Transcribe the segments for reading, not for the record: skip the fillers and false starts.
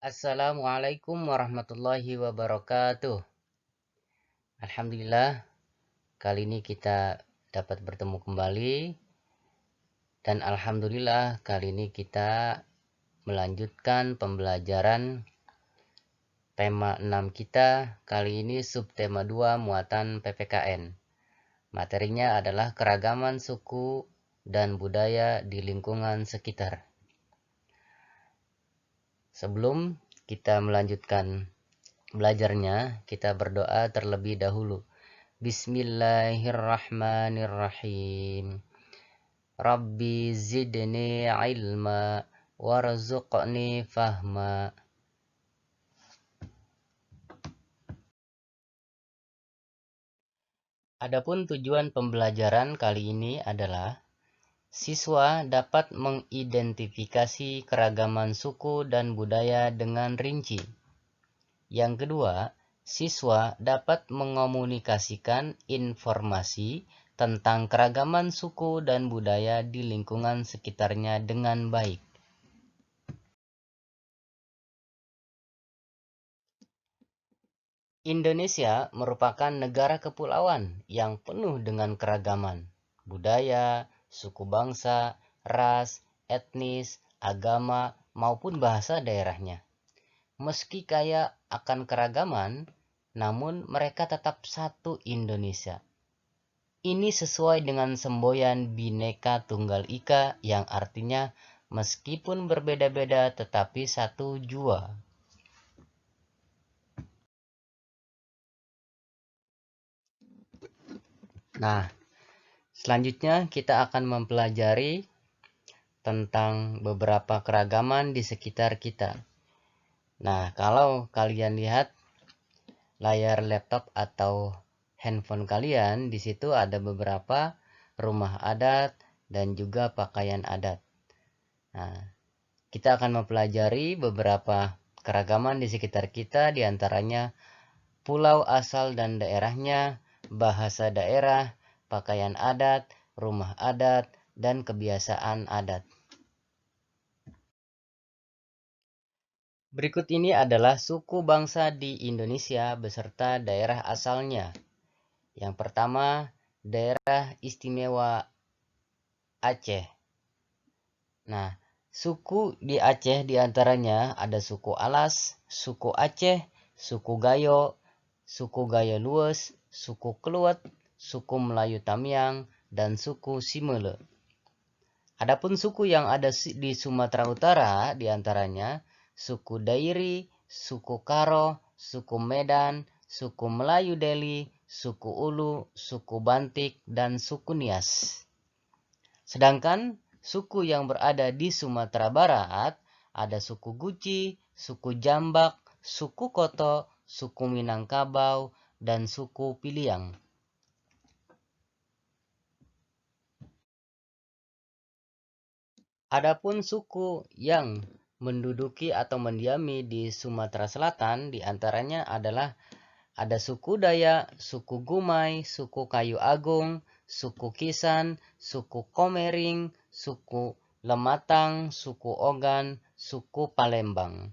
Assalamualaikum warahmatullahi wabarakatuh. Alhamdulillah, kali ini kita dapat bertemu kembali. Dan Alhamdulillah, kali ini kita melanjutkan pembelajaran tema 6 kita. Kali ini subtema 2 muatan PPKN. Materinya adalah keragaman suku dan budaya di lingkungan sekitar. Sebelum kita melanjutkan belajarnya, kita berdoa terlebih dahulu. Bismillahirrahmanirrahim. Rabbi zidni ilma warzuqni fahma. Adapun tujuan pembelajaran kali ini adalah siswa dapat mengidentifikasi keragaman suku dan budaya dengan rinci. Yang kedua, siswa dapat mengomunikasikan informasi tentang keragaman suku dan budaya di lingkungan sekitarnya dengan baik. Indonesia merupakan negara kepulauan yang penuh dengan keragaman budaya, suku bangsa, ras, etnis, agama, maupun bahasa daerahnya. Meski kaya akan keragaman, namun mereka tetap satu Indonesia. Ini sesuai dengan semboyan Bhinneka Tunggal Ika yang artinya meskipun berbeda-beda tetapi satu jua. Nah, selanjutnya kita akan mempelajari tentang beberapa keragaman di sekitar kita. Nah, kalau kalian lihat layar laptop atau handphone kalian, di situ ada beberapa rumah adat dan juga pakaian adat. Nah, kita akan mempelajari beberapa keragaman di sekitar kita, diantaranya pulau asal dan daerahnya, bahasa daerah, pakaian adat, rumah adat, dan kebiasaan adat. Berikut ini adalah suku bangsa di Indonesia beserta daerah asalnya. Yang pertama, daerah istimewa Aceh. Nah, suku di Aceh diantaranya ada suku Alas, suku Aceh, suku Gayo Lues, suku Keluet, suku Melayu Tamiang, dan suku Simele. Adapun suku yang ada di Sumatera Utara diantaranya suku Dairi, suku Karo, suku Medan, suku Melayu Deli, suku Ulu, suku Bantik, dan suku Nias. Sedangkan suku yang berada di Sumatera Barat ada suku Guci, suku Jambak, suku Koto, suku Minangkabau, dan suku Piliang. Adapun suku yang menduduki atau mendiami di Sumatera Selatan diantaranya adalah ada suku Dayak, suku Gumai, suku Kayu Agung, suku Kisan, suku Komering, suku Lematang, suku Ogan, suku Palembang.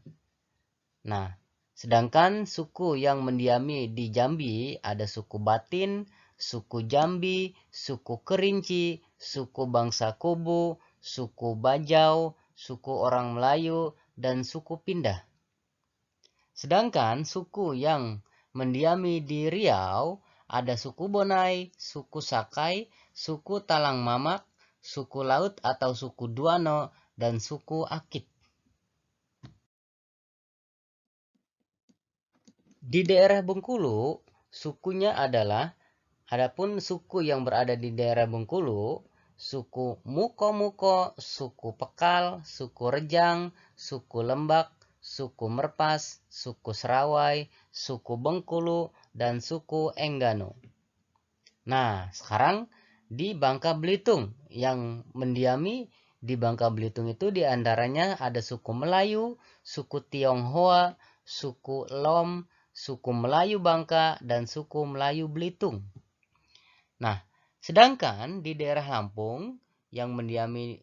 Nah, sedangkan suku yang mendiami di Jambi ada suku Batin, suku Jambi, suku Kerinci, suku Bangsa Kubu, suku Bajau, suku orang Melayu, dan suku Pindah. Sedangkan suku yang mendiami di Riau ada suku Bonai, suku Sakai, suku Talang Mamak, suku Laut atau suku Duano, dan suku Akit. Di daerah Bengkulu, sukunya adalah, adapun suku yang berada di daerah Bengkulu, suku Muko-Muko, suku Pekal, suku Rejang, suku Lembak, suku Merpas, suku Serawai, suku Bengkulu, dan suku Enggano. Nah, sekarang di Bangka Belitung, yang mendiami di Bangka Belitung itu diantaranya ada suku Melayu, suku Tionghoa, suku Lom, suku Melayu Bangka, dan suku Melayu Belitung. Nah, sedangkan di daerah Lampung yang mendiami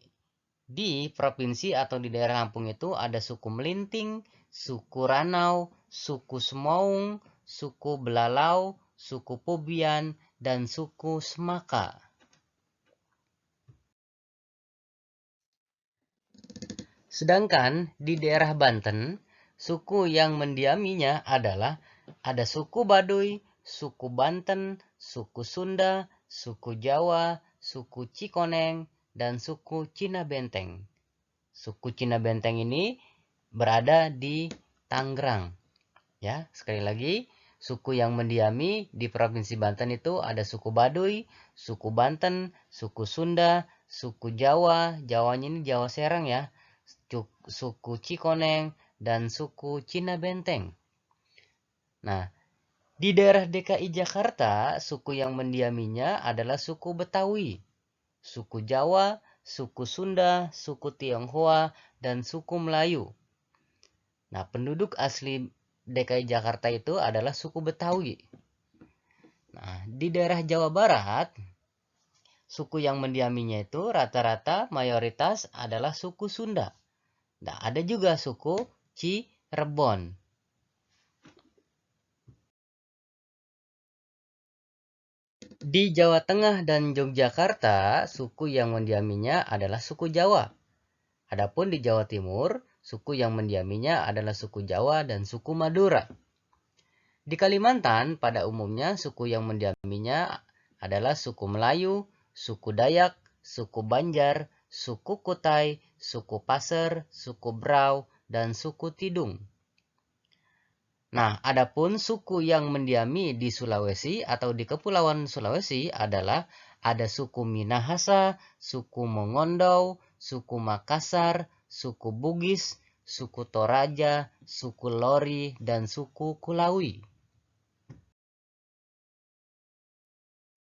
Di provinsi atau di daerah Lampung itu ada suku Melinting, suku Ranau, suku Semaung, suku Belalau, suku Pubian, dan suku Semaka. Sedangkan di daerah Banten, suku yang mendiaminya adalah ada suku Baduy, suku Banten, suku Sunda, suku Jawa, suku Cikoneng, dan suku Cina Benteng. Suku Cina Benteng ini berada di Tangerang. Ya, sekali lagi, suku yang mendiami di Provinsi Banten itu ada suku Baduy, suku Banten, suku Sunda, suku Jawa, Jawanya ini Jawa Serang ya, suku Cikoneng, dan suku Cina Benteng. Nah, di daerah DKI Jakarta, suku yang mendiaminya adalah suku Betawi, suku Jawa, suku Sunda, suku Tionghoa, dan suku Melayu. Nah, penduduk asli DKI Jakarta itu adalah suku Betawi. Nah, di daerah Jawa Barat, suku yang mendiaminya itu rata-rata mayoritas adalah suku Sunda. Nah, ada juga suku Cirebon. Di Jawa Tengah dan Yogyakarta, suku yang mendiaminya adalah suku Jawa. Adapun di Jawa Timur, suku yang mendiaminya adalah suku Jawa dan suku Madura. Di Kalimantan, pada umumnya suku yang mendiaminya adalah suku Melayu, suku Dayak, suku Banjar, suku Kutai, suku Pasir, suku Brau, dan suku Tidung. Nah, adapun suku yang mendiami di Sulawesi atau di Kepulauan Sulawesi adalah ada suku Minahasa, suku Mongondou, suku Makassar, suku Bugis, suku Toraja, suku Lori, dan suku Kulawi.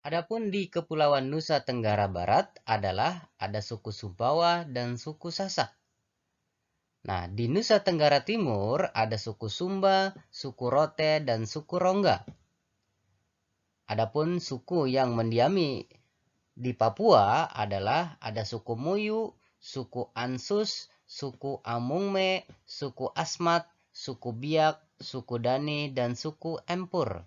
Adapun di Kepulauan Nusa Tenggara Barat adalah ada suku Sumbawa dan suku Sasak. Nah, di Nusa Tenggara Timur ada suku Sumba, suku Rote, dan suku Rongga. Adapun suku yang mendiami di Papua adalah ada suku Muyu, suku Ansus, suku Amungme, suku Asmat, suku Biak, suku Dani, dan suku Empur.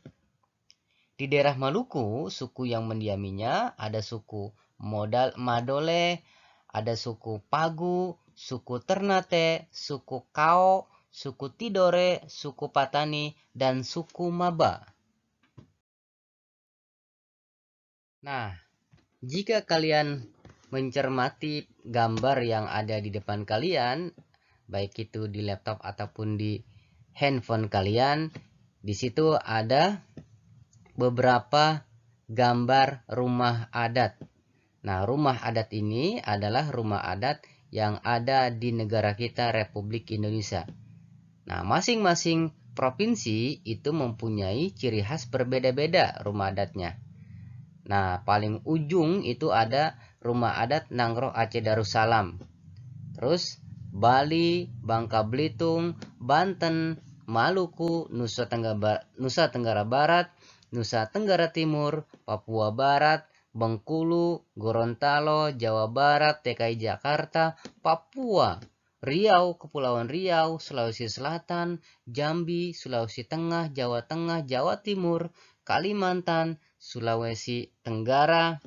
Di daerah Maluku, suku yang mendiaminya ada suku Madole, ada suku Pagu, suku Ternate, suku Kao, suku Tidore, suku Patani, dan suku Maba. Nah, jika kalian mencermati gambar yang ada di depan kalian, baik itu di laptop ataupun di handphone kalian, di situ ada beberapa gambar rumah adat. Nah, rumah adat ini adalah rumah adat yang ada di negara kita Republik Indonesia. Nah, masing-masing provinsi itu mempunyai ciri khas berbeda-beda rumah adatnya. Nah, paling ujung itu ada rumah adat Nanggroe Aceh Darussalam. Terus Bali, Bangka Belitung, Banten, Maluku, Nusa Tenggara Barat, Nusa Tenggara Timur, Papua Barat, Bengkulu, Gorontalo, Jawa Barat, DKI Jakarta, Papua, Riau, Kepulauan Riau, Sulawesi Selatan, Jambi, Sulawesi Tengah, Jawa Timur, Kalimantan, Sulawesi Tenggara,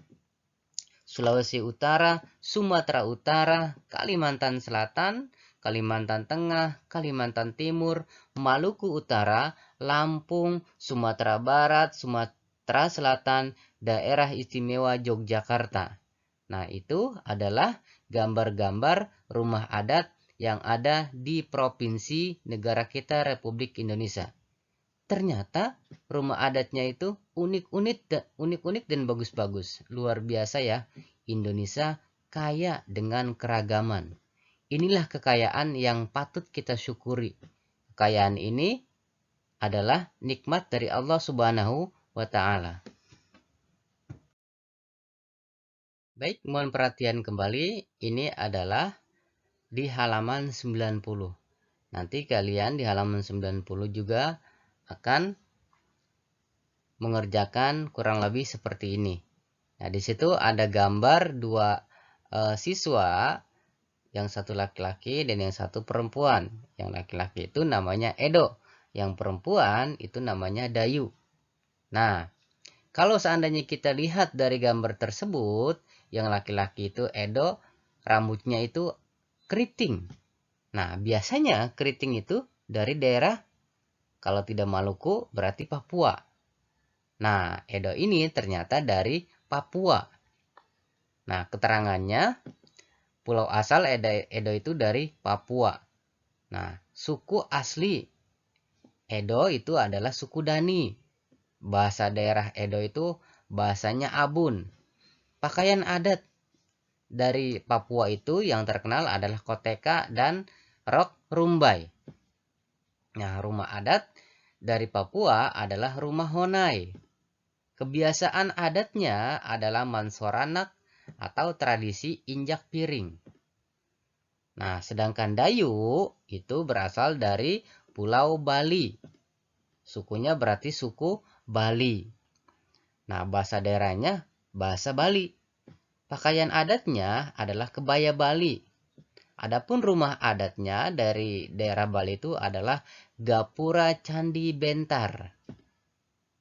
Sulawesi Utara, Sumatera Utara, Kalimantan Selatan, Kalimantan Tengah, Kalimantan Timur, Maluku Utara, Lampung, Sumatera Barat, Sumatera Selatan, Daerah Istimewa Yogyakarta. Nah, itu adalah gambar-gambar rumah adat yang ada di provinsi negara kita Republik Indonesia. Ternyata rumah adatnya itu unik-unik dan bagus-bagus. Luar biasa ya. Indonesia kaya dengan keragaman. Inilah kekayaan yang patut kita syukuri. Kekayaan ini adalah nikmat dari Allah Subhanahu wa taala. Baik, mohon perhatian kembali. Ini adalah di halaman 90. Nanti kalian di halaman 90 juga akan mengerjakan kurang lebih seperti ini. Nah, di situ ada gambar dua siswa yang satu laki-laki dan yang satu perempuan. Yang laki-laki itu namanya Edo, yang perempuan itu namanya Dayu. Nah, kalau seandainya kita lihat dari gambar tersebut, yang laki-laki itu Edo, rambutnya itu keriting. Nah, biasanya keriting itu dari daerah, kalau tidak Maluku berarti Papua. Nah, Edo ini ternyata dari Papua. Nah, keterangannya pulau asal Edo itu dari Papua. Nah, suku asli Edo itu adalah suku Dani. Bahasa daerah Edo itu bahasanya Abun. Pakaian adat dari Papua itu yang terkenal adalah koteka dan rok rumbai. Nah, rumah adat dari Papua adalah rumah Honai. Kebiasaan adatnya adalah mansoranak atau tradisi injak piring. Nah, sedangkan Dayu itu berasal dari Pulau Bali. Sukunya berarti suku Bali. Nah, bahasa daerahnya bahasa Bali. Pakaian adatnya adalah kebaya Bali. Adapun rumah adatnya dari daerah Bali itu adalah Gapura Candi Bentar.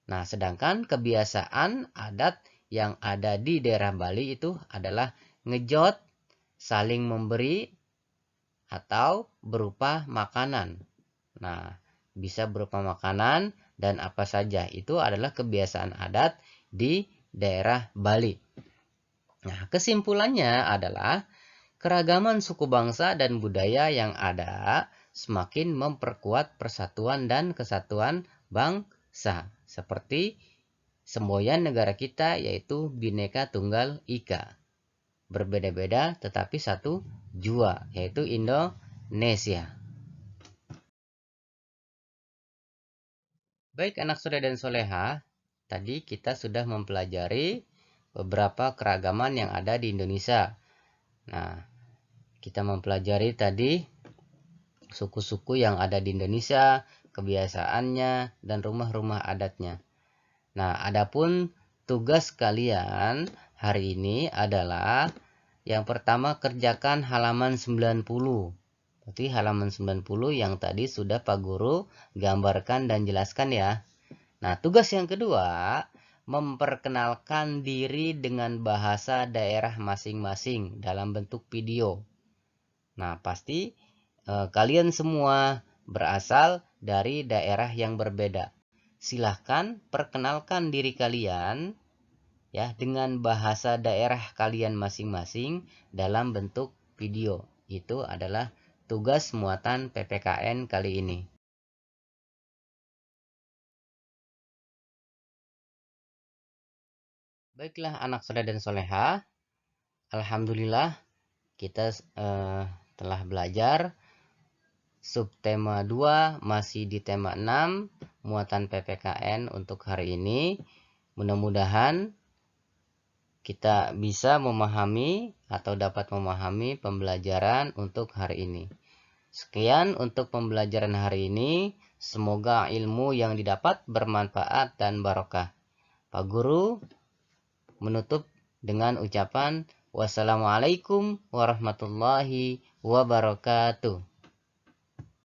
Nah, sedangkan kebiasaan adat yang ada di daerah Bali itu adalah ngejot, saling memberi, atau berupa makanan. Nah, bisa berupa makanan dan apa saja. Itu adalah kebiasaan adat di daerah Bali. Nah, kesimpulannya adalah keragaman suku bangsa dan budaya yang ada semakin memperkuat persatuan dan kesatuan bangsa. Seperti semboyan negara kita yaitu Bhinneka Tunggal Ika. Berbeda-beda tetapi satu jua yaitu Indonesia. Baik anak soleh dan soleha, tadi kita sudah mempelajari beberapa keragaman yang ada di Indonesia. Nah, kita mempelajari tadi suku-suku yang ada di Indonesia, kebiasaannya, dan rumah-rumah adatnya. Nah, adapun tugas kalian hari ini adalah yang pertama kerjakan halaman 90. Berarti halaman 90 yang tadi sudah Pak Guru gambarkan dan jelaskan ya. Nah, tugas yang kedua, memperkenalkan diri dengan bahasa daerah masing-masing dalam bentuk video. Nah, pasti kalian semua berasal dari daerah yang berbeda. Silahkan perkenalkan diri kalian ya dengan bahasa daerah kalian masing-masing dalam bentuk video. Itu adalah tugas muatan PPKN kali ini. Baiklah anak soleh dan soleha, alhamdulillah kita telah belajar subtema 2 masih di tema 6 muatan PPKN untuk hari ini. Mudah-mudahan kita bisa memahami atau dapat memahami pembelajaran untuk hari ini. Sekian untuk pembelajaran hari ini. Semoga ilmu yang didapat bermanfaat dan barokah. Pak Guru menutup dengan ucapan wassalamualaikum warahmatullahi wabarakatuh.